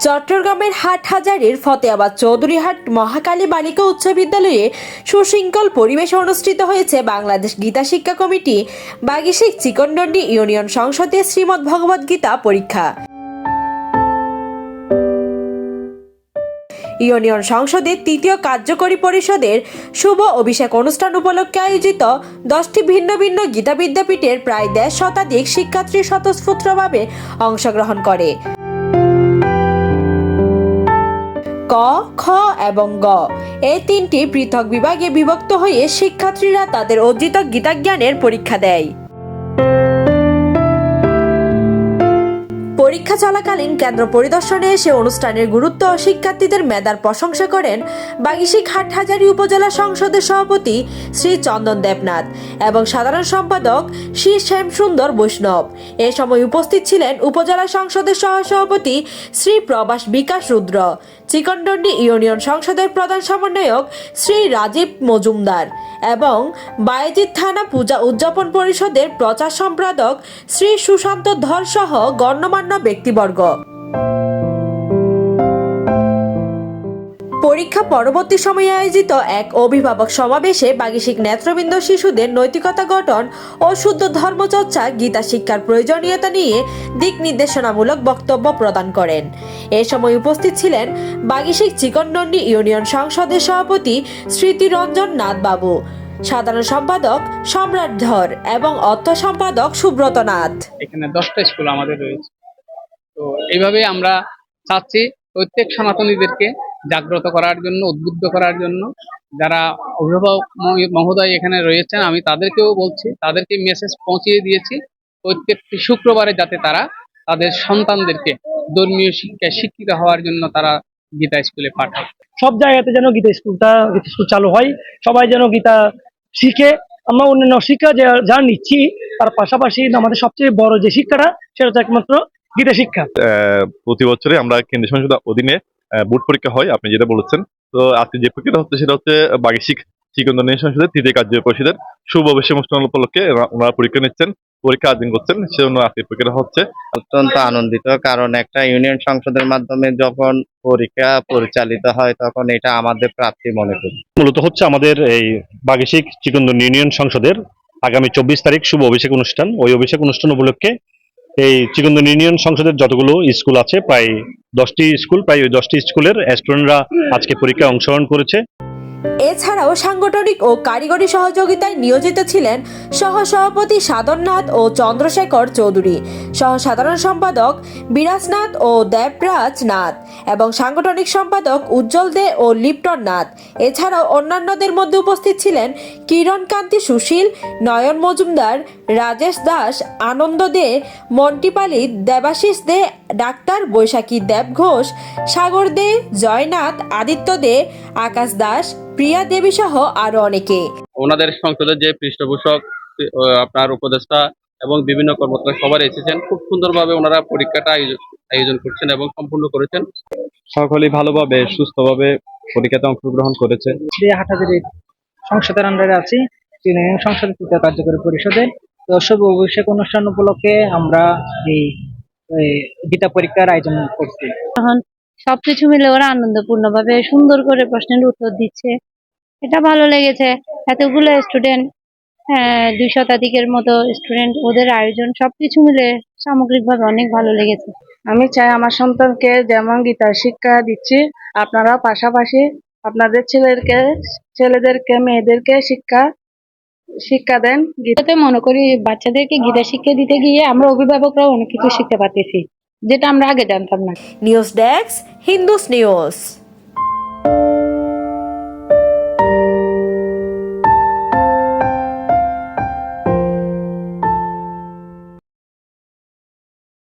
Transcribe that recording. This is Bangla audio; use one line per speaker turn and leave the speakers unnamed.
চট্টগ্রামের হাটহাজারীর ফতেয়াবাদ চৌধুরীহাট মহাকালী বালিকা উচ্চ বিদ্যালয়ে সুশৃঙ্খল পরিবেশে অনুষ্ঠিত হয়েছে বাংলাদেশ গীতা শিক্ষা কমিটি বাগিশিক চিকনডন্ডি ইউনিয়ন সংসদে শ্রীমদ্ ভগবদ গীতা পরীক্ষা। ইউনিয়ন সংসদের তৃতীয় কার্যকরী পরিষদের শুভ অভিষেক অনুষ্ঠান উপলক্ষে আয়োজিত 10টি ভিন্ন ভিন্ন গীতা বিদ্যাপীঠের প্রায় 1.5 শতাধিক শিক্ষার্থী স্বতঃস্ফূর্তভাবে অংশগ্রহণ করে। ক, খ এবং গ এই তিনটি পৃথক বিভাগে বিভক্ত হয়ে শিক্ষার্থীরা তাদের অর্জিত গীতাজ্ঞানের পরীক্ষা দেয়। পরীক্ষা চলাকালীন কেন্দ্র পরিদর্শনে এসে অনুষ্ঠানের গুরুত্ব ও শিক্ষার্থীদের মেধার প্রশংসা করেন বাগিশিক হাটহাজারী উপজেলা সংসদের সভাপতি শ্রী চন্দন দেবনাথ এবং সাধারণ সম্পাদক শ্রী শ্যামসুন্দর বৈষ্ণব। এ সময় উপস্থিত ছিলেন উপজেলা সংসদের সহসভাপতি শ্রী প্রবাস বিকাশ রুদ্র, চিকনডন্ডি ইউনিয়ন সংসদের প্রধান সমন্বয়ক শ্রী রাজীব মজুমদার এবং বায়েজিদ থানা পূজা উদযাপন পরিষদের প্রচার সম্পাদক শ্রী সুশান্ত ধর সহ গণ্যমান্য ব্যক্তিবর্গ। পরীক্ষা পরবর্তী সময়ে আয়োজিত এক অভিভাবক সমাবেশে বাগিশিক নেতৃবৃন্দ শিশুদের নৈতিকতা গঠন ও শুদ্ধ ধর্মচর্চা গীতা শিক্ষার প্রয়োজনীয়তা নিয়ে দিক নির্দেশনামূলক বক্তব্য প্রদান করেন। এ সময় উপস্থিত ছিলেন বাগিশিক চিকনডন্ডি ইউনিয়ন সংসদের সভাপতি স্মৃতিরঞ্জন নাথ বাবু, সাধারণ সম্পাদক সম্রাট ধর এবং অর্থ সম্পাদক সুব্রত নাথ।
এখানে 10টা স্কুল আমাদের রয়েছে। তো এইভাবে আমরা চাচ্ছি প্রত্যেক সনাতনীদেরকে জাগ্রত করার জন্য, উদ্বুদ্ধ করার জন্য। যারা অভিভাবক মহোদয় এখানে রয়েছেন, আমি তাদেরকেও বলছি, তাদেরকে মেসেজ পৌঁছিয়ে দিয়েছি প্রত্যেকটি শুক্রবারে যাতে তারা তাদের সন্তানদেরকে ধর্মীয় শিক্ষায় শিক্ষিত হওয়ার জন্য তারা গীতা স্কুলে পাঠায়।
সব জায়গাতে যেন গীতা স্কুল চালু হয়, সবাই যেন গীতা শিখে। আমরা অন্যান্য শিক্ষা যা নিচ্ছি তার পাশাপাশি আমাদের সবচেয়ে বড় যে শিক্ষাটা সেটা হচ্ছে একমাত্র গীতা শিক্ষা।
প্রতি বছরে আমরা কেন্দ্রীয় সংসদের অধীনে বোর্ড পরীক্ষা হয়, আপনি যেটা বলেছেন। তো আজকে যে পরীক্ষাটা হচ্ছে সেটা হচ্ছে বাগিশিক চিকনডন্ডি সংসদের তৃতীয় কার্যকরী পরিষদের শুভ অভিষেক অনুষ্ঠান উপলক্ষে ওনারা পরীক্ষা নিচ্ছেন, পরীক্ষা আয়োজন করছেন, সেজন্য আজকে পরীক্ষাটা হচ্ছে।
অত্যন্ত আনন্দিত, কারণ একটা ইউনিয়ন সংসদের মাধ্যমে যখন পরীক্ষা পরিচালিত হয় তখন এটা আমাদের প্রাপ্তি মনে করি।
মূলত হচ্ছে আমাদের এই বাগিশিক চিকনডন্ডি ইউনিয়ন সংসদের আগামী 24 তারিখ শুভ অভিষেক অনুষ্ঠান। ওই অভিষেক অনুষ্ঠান উপলক্ষে এই চিকনডন্ডি ইউনিয়ন সংসদের যতগুলো স্কুল আছে, প্রায় 10টি স্কুল, প্রায় ওই 10টি স্কুলের স্টুডেন্টরা আজকে পরীক্ষায় অংশগ্রহণ করেছে।
এছাড়াও সাংগঠনিক ও কারিগরি সহযোগিতায় নিয়োজিত ছিলেন সহসভাপতি সাধননাথ ও চন্দ্রশেখর চৌধুরী, সহ সাধারণ সম্পাদক বিরাজনাথ ও দেবরাজ নাথ এবং সাংগঠনিক সম্পাদক উজ্জ্বল দে ও লিপ্টন নাথ। এছাড়াও অন্যান্যদের মধ্যে উপস্থিত ছিলেন কিরণ কান্তি সুশীল, নয়ন মজুমদার, রাজেশ দাস, আনন্দ দে, মন্টিপালি, দেবাশিস দে, ডাক্তার বৈশাখী দেব ঘোষ, সাগর দে, জয়নাথ, আদিত্য দে, আকাশ দাস, প্রিয়া দেবী সহ আরো অনেকে।
ওনাদের সংসদের যে পৃষ্ঠপোষক, আপনার উপদেষ্টা এবং বিভিন্ন কর্মকর্তা সবাই এসেছেন, খুব সুন্দরভাবে ওনারা পরীক্ষাটা আয়োজন করছেন এবং সম্পূর্ণ করেছেন।
সকলেই ভালোভাবে সুস্থভাবে পরীক্ষাতে অংশগ্রহণ করেছে।
হাটহাজারী সংসদের আন্ডারে আছি, ইউনিয়ন সংসদের তৃতীয় কার্যকরী পরিষদের। তো শুভ অভিষেক অনুষ্ঠান উপলক্ষে আমরা এই গীতা পরীক্ষার আয়োজন করছি।
এখন সবকিছু মিলে ওরা আনন্দপূর্ণ ভাবে সুন্দর করে প্রশ্নের উত্তর দিচ্ছে, এটা ভালো লেগেছে। এতগুলো স্টুডেন্ট, 2 শতাধিকের মতো স্টুডেন্ট, ওদের আয়োজন সবকিছু মিলে সামগ্রিকভাবে অনেক ভালো লেগেছে।
আমি চাই আমার সন্তানকে যেমন গীতার শিক্ষা দিচ্ছি, আপনারা পাশাপাশি আপনাদের ছেলেদেরকে মেয়েদেরকে শিক্ষা দেন।
গীতাতে মনে করি বাচ্চাদেরকে গীতা শিক্ষা দিতে গিয়ে আমরা অভিভাবকরাও অনেক কিছু শিখতে পারতেছি, যেটা আমরা আগে জানতাম না।
News desk, Hindus news.